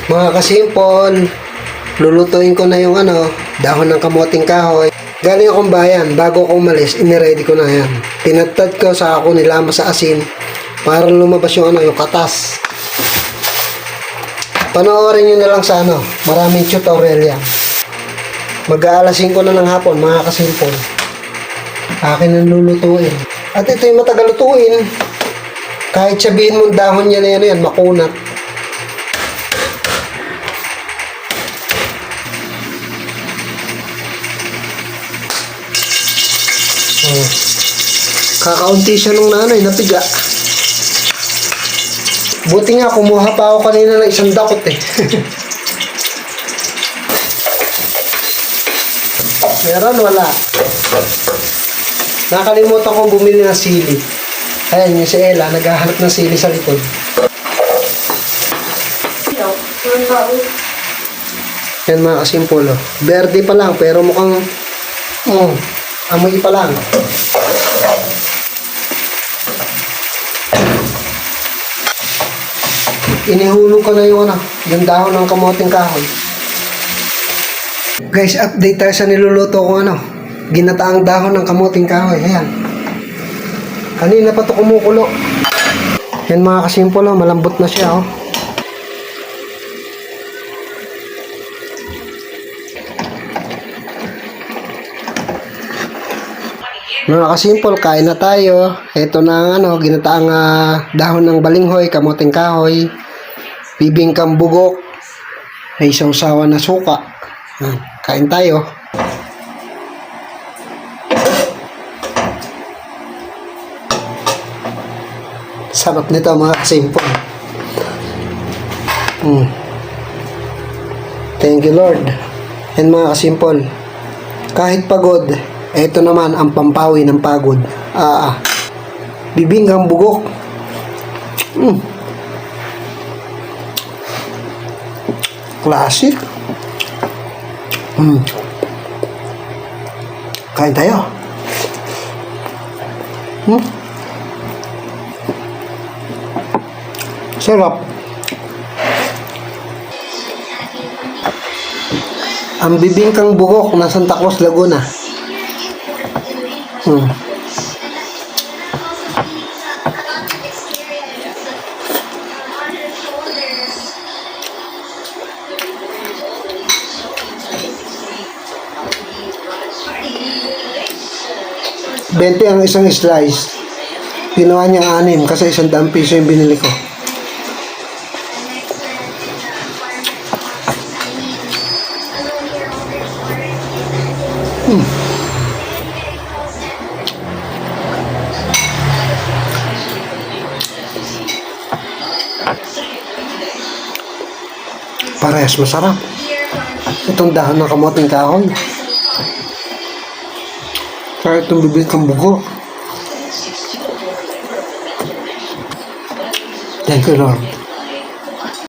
Mga kasimpol, lulutuin ko na yung dahon ng kamoting kahoy. Galing akong bayan, bago ako umalis, iniready ko na yan. Tinadtad ko sa ako nilama sa asin para lumabas yung yung katas. Panoorin nyo na lang sa maraming tutorial yan. Mag-aalasin ko na ng hapon, mga kasimpol. Akin ang lulutuin. At ito yung matagal lutuin. Kahit sabihin mong dahon niya na yan, makunat. Kakaunti siya nung napiga. Buti nga, kumuha pa ako kanina ng isang dakot eh. Meron, wala. Nakalimutan kong bumili ng sili. Ayan, yung si Ella, naghahanap ng sili sa likod. Yan mga kasimpolo. Verde pa lang, pero mukhang amoy pa lang. Inihulog ko na yung dahon ng kamoting kahoy. Guys, update tayo sa niluluto ko ginataang dahon ng kamoting kahoy. Ayan. Kanina pa ito kumukulo. Yan mga kasimpolo, malambot na siya Mga kasimpol, kain na tayo. Ito na ang ginataang dahon ng balinghoy, kamoting kahoy, bibingkang bugok, may sausawan na suka. Kain tayo. Sarap nito mga kasimpol. Thank you Lord. And mga kasimpol, kahit pagod, ito naman ang pampawi ng pagod. Bibingkang bugok. Classic. Kain tayo. Sarap. Ang bibingkang bugok na Santa Cruz, Laguna. 20 ang isang slice. Ginawa niya 6 kasi 100 piso yung binili ko. Parehas masarap. Itong dahon ng kamoting kahoy. Kaya itong bibingkang bugok. Thank you Lord.